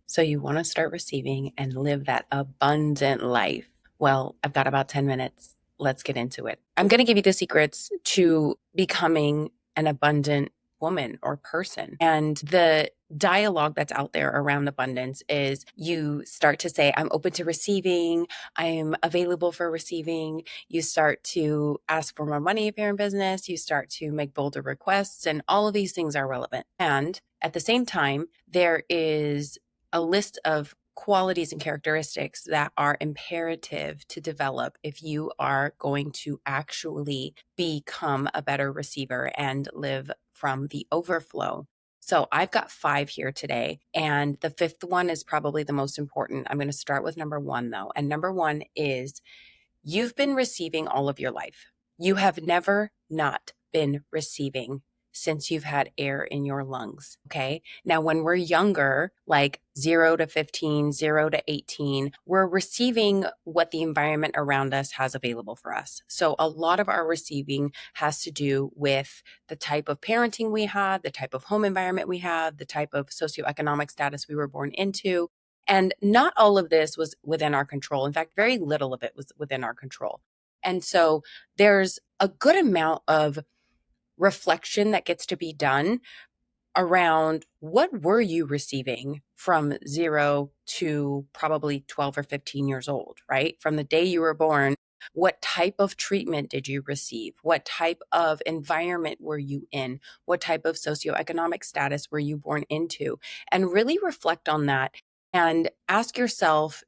So you want to start receiving and live that abundant life. Well, I've got about 10 minutes. Let's get into it. I'm going to give you the secrets to becoming an abundant woman or person. And the dialogue that's out there around abundance is you start to say, I'm open to receiving, I'm available for receiving. You start to ask for more money if you're in business. You start to make bolder requests, and all of these things are relevant. And at the same time, there is a list of qualities and characteristics that are imperative to develop if you are going to actually become a better receiver and live from the overflow. So I've got 5 here today, and the fifth one is probably the most important. I'm going to start with number 1 though. And number 1 is you've been receiving all of your life. You have never not been receiving since you've had air in your lungs. Okay. Now, when we're younger, like 0 to 15, 0 to 18, we're receiving what the environment around us has available for us. So a lot of our receiving has to do with the type of parenting we had, the type of home environment we had, the type of socioeconomic status we were born into. And not all of this was within our control. In fact, very little of it was within our control. And so there's a good amount of reflection that gets to be done around what were you receiving from 0 to probably 12 or 15 years old, right? From the day you were born, what type of treatment did you receive? What type of environment were you in? What type of socioeconomic status were you born into? And really reflect on that and ask yourself,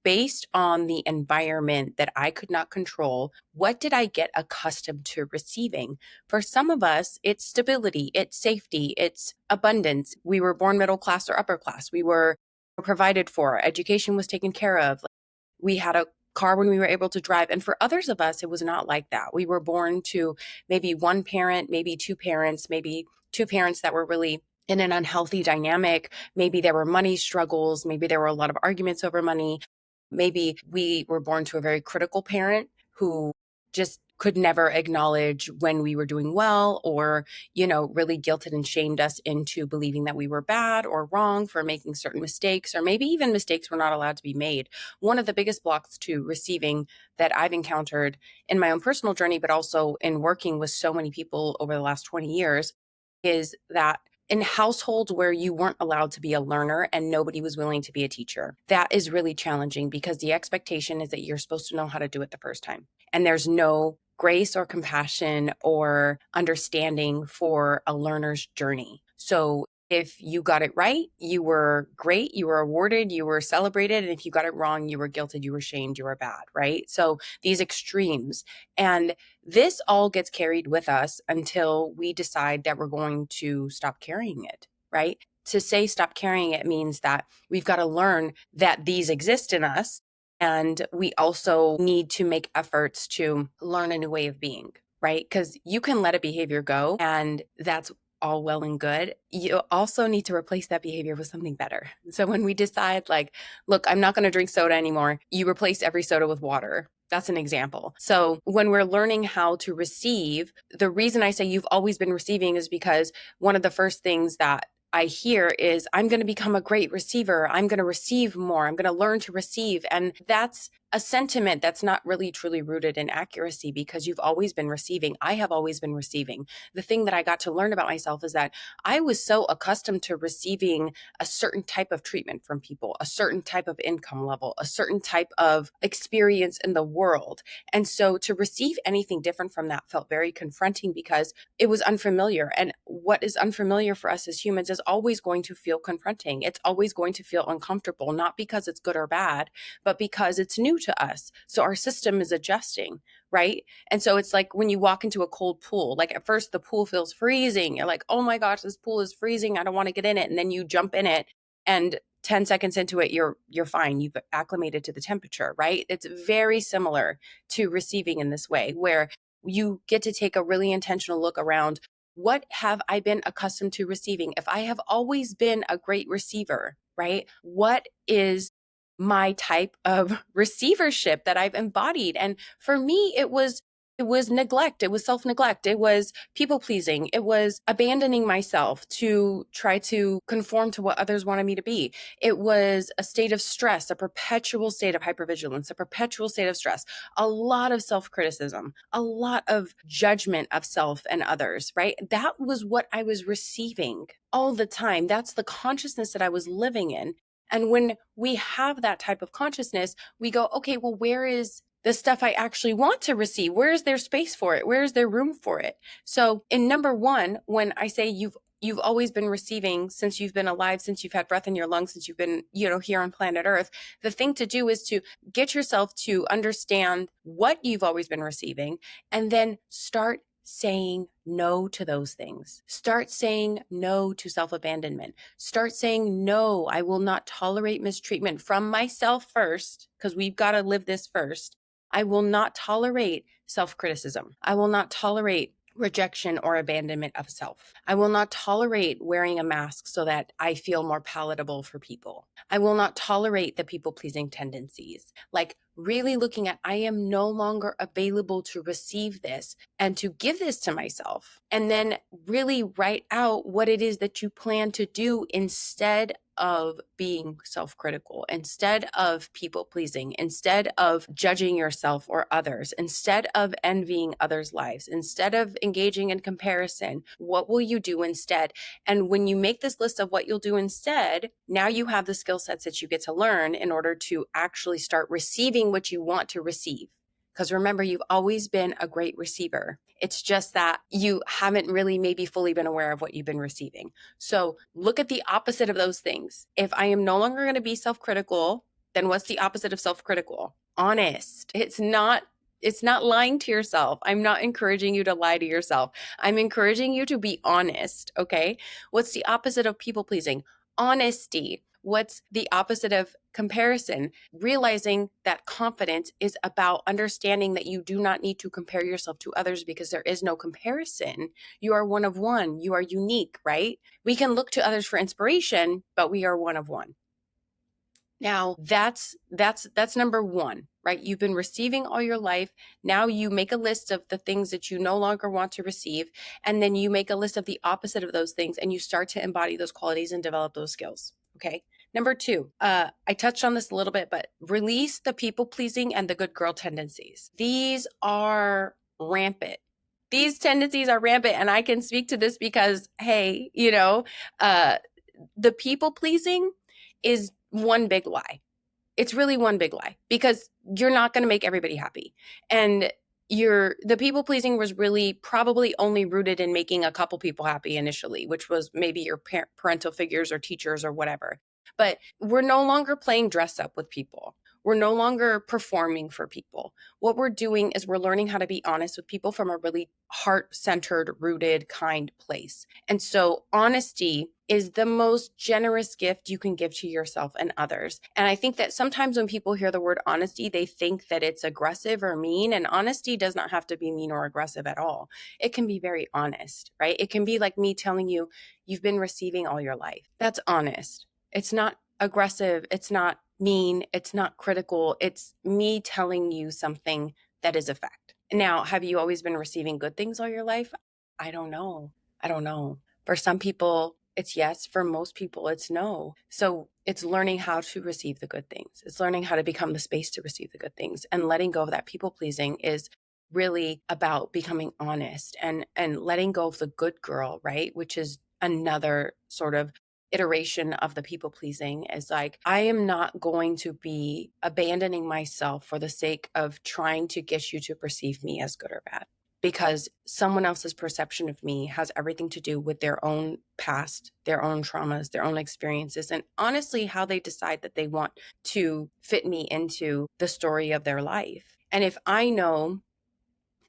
based on the environment that I could not control, what did I get accustomed to receiving? For some of us, it's stability, it's safety, it's abundance. We were born middle class or upper class. We were provided for. Education was taken care of. We had a car when we were able to drive. And for others of us, it was not like that. We were born to maybe one parent, maybe two parents that were really in an unhealthy dynamic. Maybe there were money struggles. Maybe there were a lot of arguments over money. Maybe we were born to a very critical parent who just could never acknowledge when we were doing well, or, really guilted and shamed us into believing that we were bad or wrong for making certain mistakes, or maybe even mistakes were not allowed to be made. One of the biggest blocks to receiving that I've encountered in my own personal journey, but also in working with so many people over the last 20 years, is that in households where you weren't allowed to be a learner and nobody was willing to be a teacher, that is really challenging because the expectation is that you're supposed to know how to do it the first time. And there's no grace or compassion or understanding for a learner's journey. So if you got it right, you were great, you were awarded, you were celebrated. And if you got it wrong, you were guilted, you were shamed, you were bad, right? So these extremes. And this all gets carried with us until we decide that we're going to stop carrying it, right? To say stop carrying it means that we've got to learn that these exist in us. And we also need to make efforts to learn a new way of being, right? Because you can let a behavior go, and that's all well and good. You also need to replace that behavior with something better. So when we decide, like, look, I'm not going to drink soda anymore, you replace every soda with water. That's an example. So when we're learning how to receive, the reason I say you've always been receiving is because one of the first things that I hear is, I'm going to become a great receiver. I'm going to receive more. I'm going to learn to receive. And that's a sentiment that's not really truly rooted in accuracy, because you've always been receiving. I have always been receiving. The thing that I got to learn about myself is that I was so accustomed to receiving a certain type of treatment from people, a certain type of income level, a certain type of experience in the world. And so to receive anything different from that felt very confronting because it was unfamiliar. And what is unfamiliar for us as humans is always going to feel confronting. It's always going to feel uncomfortable, not because it's good or bad, but because it's new to us. So our system is adjusting, right? And so it's like when you walk into a cold pool, like at first the pool feels freezing. You're like, oh my gosh, this pool is freezing. I don't want to get in it. And then you jump in it, and 10 seconds into it, you're fine. You've acclimated to the temperature, right? It's very similar to receiving in this way, where you get to take a really intentional look around, what have I been accustomed to receiving? If I have always been a great receiver, right? What is my type of receivership that I've embodied? And for me, it was It was neglect. It was self-neglect. It was people pleasing. It was abandoning myself to try to conform to what others wanted me to be. It was a state of stress, a perpetual state of hypervigilance, a perpetual state of stress, a lot of self-criticism, a lot of judgment of self and others, right? That was what I was receiving all the time. That's the consciousness that I was living in. And when we have that type of consciousness, we go, okay, well, where is the stuff I actually want to receive? Where is there space for it? Where is there room for it? So in number one, when I say you've always been receiving since you've been alive, since you've had breath in your lungs, since you've been, here on planet Earth, the thing to do is to get yourself to understand what you've always been receiving and then start saying no to those things. Start saying no to self-abandonment. Start saying, no, I will not tolerate mistreatment from myself first, because we've got to live this first. I will not tolerate self-criticism. I will not tolerate rejection or abandonment of self. I will not tolerate wearing a mask so that I feel more palatable for people. I will not tolerate the people-pleasing tendencies. Like really looking at, I am no longer available to receive this and to give this to myself. And then really write out what it is that you plan to do instead of being self-critical, instead of people-pleasing, instead of judging yourself or others, instead of envying others' lives, instead of engaging in comparison. What will you do instead? And when you make this list of what you'll do instead, now you have the skill sets that you get to learn in order to actually start receiving what you want to receive. Because remember, you've always been a great receiver. It's just that you haven't really maybe fully been aware of what you've been receiving. So look at the opposite of those things. If I am no longer going to be self-critical, then what's the opposite of self-critical? Honest. It's not lying to yourself. I'm not encouraging you to lie to yourself. I'm encouraging you to be honest, okay? What's the opposite of people-pleasing? Honesty. What's the opposite of comparison? Realizing that confidence is about understanding that you do not need to compare yourself to others because there is no comparison. You are one of one. You are unique, right? We can look to others for inspiration, but we are one of one. Now that's number one, right? You've been receiving all your life. Now you make a list of the things that you no longer want to receive. And then you make a list of the opposite of those things and you start to embody those qualities and develop those skills. Okay. Number two, I touched on this a little bit, but release the people pleasing and the good girl tendencies. These are rampant. These tendencies are rampant. And I can speak to this because, hey, the people pleasing is one big lie. It's really one big lie because you're not going to make everybody happy. And the people pleasing was really probably only rooted in making a couple people happy initially, which was maybe your parental figures or teachers or whatever. But we're no longer playing dress up with people. We're no longer performing for people. What we're doing is we're learning how to be honest with people from a really heart-centered, rooted, kind place. And so honesty is the most generous gift you can give to yourself and others. And I think that sometimes when people hear the word honesty, they think that it's aggressive or mean. And honesty does not have to be mean or aggressive at all. It can be very honest, right? It can be like me telling you, you've been receiving all your life. That's honest. It's not aggressive. It's not mean. It's not critical. It's me telling you something that is a fact. Now, have you always been receiving good things all your life? I don't know. For some people, it's yes. For most people, it's no. So it's learning how to receive the good things. It's learning how to become the space to receive the good things, and letting go of that people pleasing is really about becoming honest and letting go of the good girl, right? Which is another sort of iteration of the people pleasing. Is like, I am not going to be abandoning myself for the sake of trying to get you to perceive me as good or bad, because someone else's perception of me has everything to do with their own past, their own traumas, their own experiences, and honestly, how they decide that they want to fit me into the story of their life. And if I know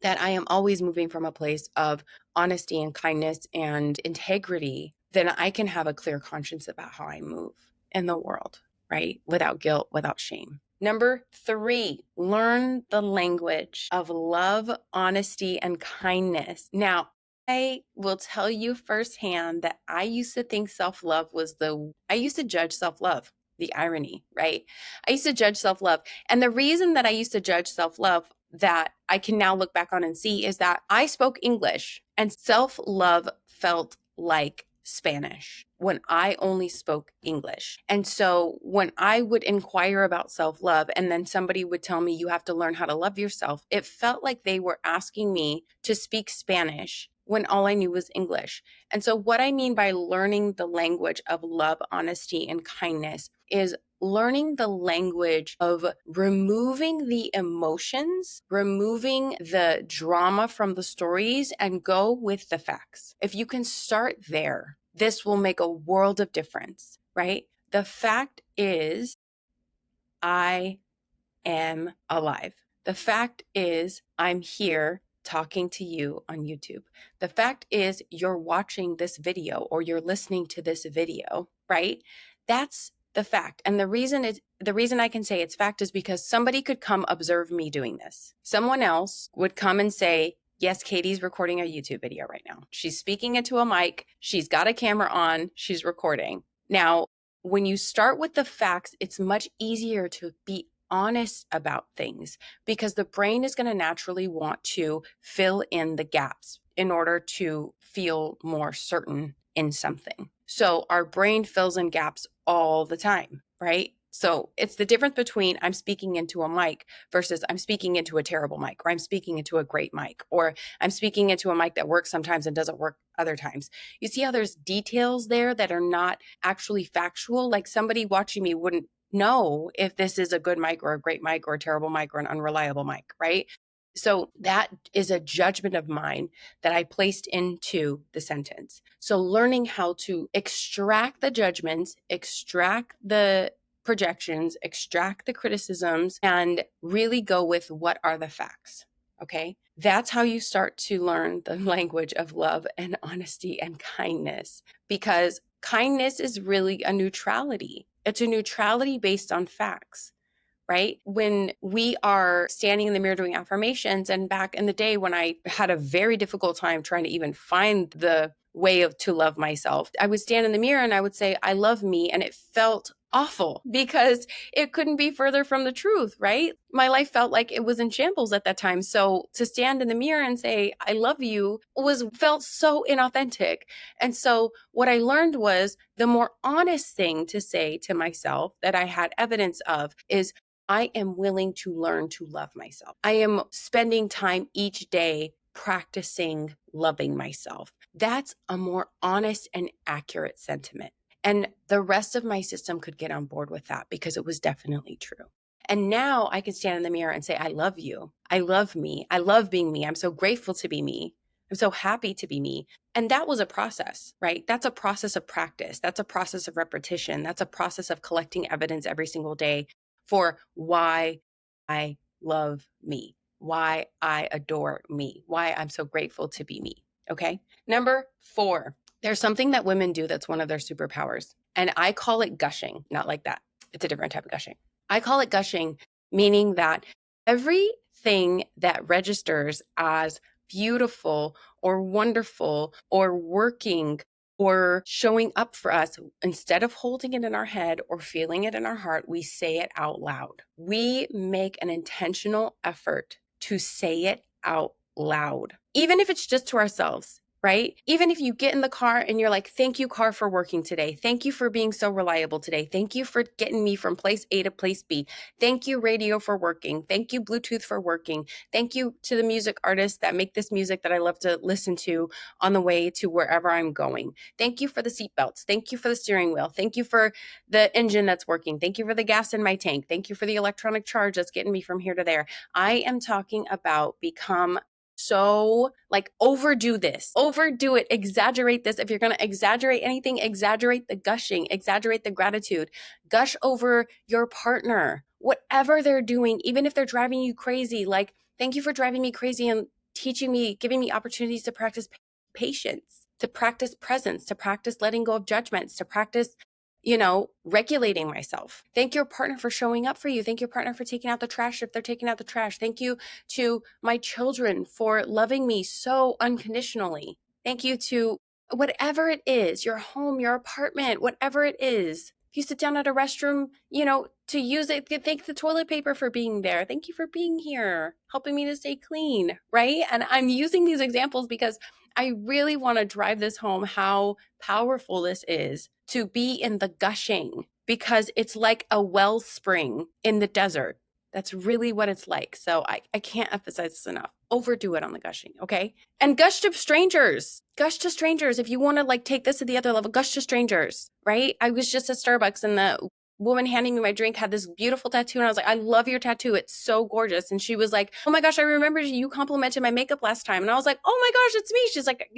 that I am always moving from a place of honesty and kindness and integrity, then I can have a clear conscience about how I move in the world, right? Without guilt, without shame. Number 3, learn the language of love, honesty, and kindness. Now, I will tell you firsthand that I used to think self-love was I used to judge self-love. The irony, right? I used to judge self-love. And the reason that I used to judge self-love, that I can now look back on and see is that I spoke English and self-love felt like Spanish when I only spoke English. And so when I would inquire about self-love and then somebody would tell me you have to learn how to love yourself, it felt like they were asking me to speak Spanish when all I knew was English. And so what I mean by learning the language of love, honesty, and kindness is learning the language of removing the emotions, removing the drama from the stories, and go with the facts. If you can start there, this will make a world of difference, right? The fact is, I am alive. The fact is, I'm here talking to you on YouTube. The fact is, you're watching this video or you're listening to this video, right? That's the fact. And the reason I can say it's fact is because somebody could come observe me doing this. Someone else would come and say, yes, Katie's recording a YouTube video right now. She's speaking into a mic. She's got a camera on. She's recording. Now, when you start with the facts, it's much easier to be honest about things because the brain is going to naturally want to fill in the gaps in order to feel more certain in something. So our brain fills in gaps all the time, right? So it's the difference between I'm speaking into a mic versus I'm speaking into a terrible mic, or I'm speaking into a great mic, or I'm speaking into a mic that works sometimes and doesn't work other times. You see how there's details there that are not actually factual? Like somebody watching me wouldn't know if this is a good mic or a great mic or a terrible mic or an unreliable mic, right? So that is a judgment of mine that I placed into the sentence. So learning how to extract the judgments, extract the projections, extract the criticisms, and really go with what are the facts. Okay. That's how you start to learn the language of love and honesty and kindness, because kindness is really a neutrality. It's a neutrality based on facts, right? When we are standing in the mirror doing affirmations, and back in the day when I had a very difficult time trying to even find the way to love myself, I would stand in the mirror and I would say, I love me. And it felt awful because it couldn't be further from the truth, right? My life felt like it was in shambles at that time. So to stand in the mirror and say, I love you felt so inauthentic. And so what I learned was the more honest thing to say to myself that I had evidence of is, I am willing to learn to love myself. I am spending time each day practicing loving myself. That's a more honest and accurate sentiment. And the rest of my system could get on board with that because it was definitely true. And now I can stand in the mirror and say, I love you. I love me. I love being me. I'm so grateful to be me. I'm so happy to be me. And that was a process, right? That's a process of practice. That's a process of repetition. That's a process of collecting evidence every single day for why I love me, why I adore me, why I'm so grateful to be me. Okay. Number 4, there's something that women do that's one of their superpowers. And I call it gushing. Not like that. It's a different type of gushing. I call it gushing, meaning that everything that registers as beautiful or wonderful or working or showing up for us, instead of holding it in our head or feeling it in our heart, we say it out loud. We make an intentional effort to say it out loud, even if it's just to ourselves, right? Even if you get in the car and you're like, thank you, car, for working today. Thank you for being so reliable today. Thank you for getting me from place A to place B. Thank you, radio, for working. Thank you, Bluetooth, for working. Thank you to the music artists that make this music that I love to listen to on the way to wherever I'm going. Thank you for the seatbelts. Thank you for the steering wheel. Thank you for the engine that's working. Thank you for the gas in my tank. Thank you for the electronic charge that's getting me from here to there. I am talking about become so like overdo this, overdo it, exaggerate this. If you're going to exaggerate anything, exaggerate the gushing, exaggerate the gratitude, gush over your partner, whatever they're doing, even if they're driving you crazy. Like, thank you for driving me crazy and teaching me, giving me opportunities to practice patience, to practice presence, to practice letting go of judgments, to practice regulating myself. Thank your partner for showing up for you. Thank your partner for taking out the trash if they're taking out the trash. Thank you to my children for loving me so unconditionally. Thank you to whatever it is, your home, your apartment, whatever it is. If you sit down at a restroom, to use it, thank the toilet paper for being there. Thank you for being here, helping me to stay clean, right? And I'm using these examples because I really want to drive this home how powerful this is to be in the gushing, because it's like a wellspring in the desert. That's really what it's like. So I can't emphasize this enough. Overdo it on the gushing, okay? And gush to strangers. Gush to strangers. If you want to like take this to the other level, gush to strangers, right? I was just at Starbucks and the woman handing me my drink had this beautiful tattoo. And I was like, I love your tattoo. It's so gorgeous. And she was like, oh my gosh, I remember you complimented my makeup last time. And I was like, oh my gosh, it's me. She's like,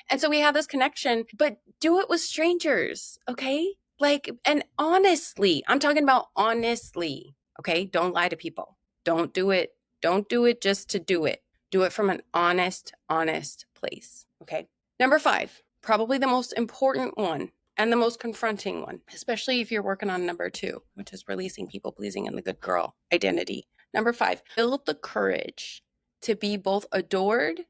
and so we have this connection, but do it with strangers, okay? Like, and honestly, I'm talking about honestly, okay? Don't lie to people. Don't do it. Don't do it just to do it. Do it from an honest place, okay? Number 5, probably the most important one and the most confronting one, especially if you're working on number 2, which is releasing people pleasing and the good girl identity. Number 5, build the courage to be both adored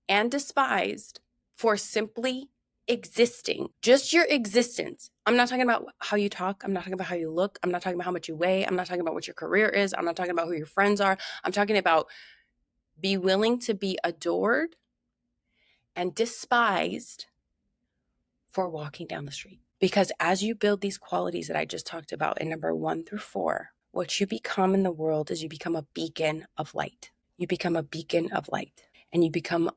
and despised for simply existing, just your existence. I'm not talking about how you talk. I'm not talking about how you look. I'm not talking about how much you weigh. I'm not talking about what your career is. I'm not talking about who your friends are. I'm talking about be willing to be adored and despised for walking down the street. Because as you build these qualities that I just talked about in number 1 through 4, what you become in the world is you become a beacon of light. You become a beacon of light, and you become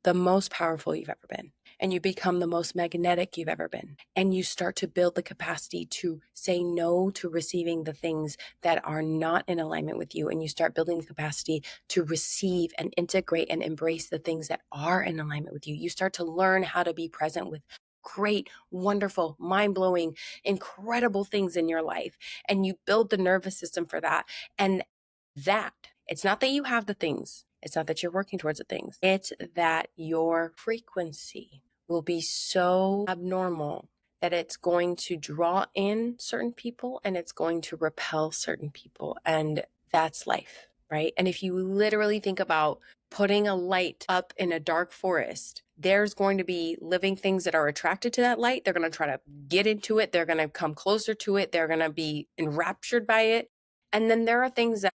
the most powerful you've ever been. And you become the most magnetic you've ever been. And you start to build the capacity to say no to receiving the things that are not in alignment with you. And you start building the capacity to receive and integrate and embrace the things that are in alignment with you. You start to learn how to be present with great, wonderful, mind-blowing, incredible things in your life. And you build the nervous system for that. And it's not that you have the things. It's not that you're working towards the things. It's that your frequency will be so abnormal that it's going to draw in certain people and it's going to repel certain people. And that's life, right? And if you literally think about putting a light up in a dark forest, there's going to be living things that are attracted to that light. They're going to try to get into it. They're going to come closer to it. They're going to be enraptured by it. And then there are things that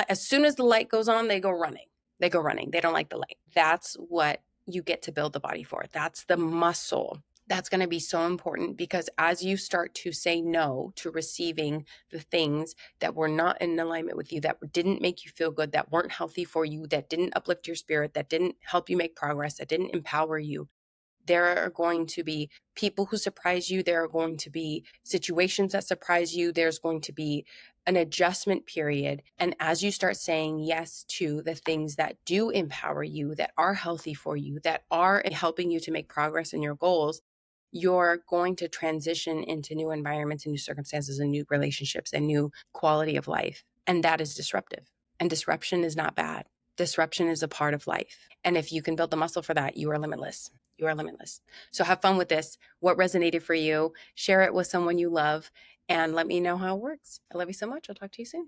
as soon as the light goes on, they go running. They don't like the light. That's what you get to build the body for. That's the muscle. That's going to be so important, because as you start to say no to receiving the things that were not in alignment with you, that didn't make you feel good, that weren't healthy for you, that didn't uplift your spirit, that didn't help you make progress, that didn't empower you, there are going to be people who surprise you. There are going to be situations that surprise you. There's going to be an adjustment period. And as you start saying yes to the things that do empower you, that are healthy for you, that are helping you to make progress in your goals, you're going to transition into new environments and new circumstances and new relationships and new quality of life. And that is disruptive. And disruption is not bad. Disruption is a part of life. And if you can build the muscle for that, you are limitless. You are limitless. So have fun with this. What resonated for you? Share it with someone you love and let me know how it works. I love you so much. I'll talk to you soon.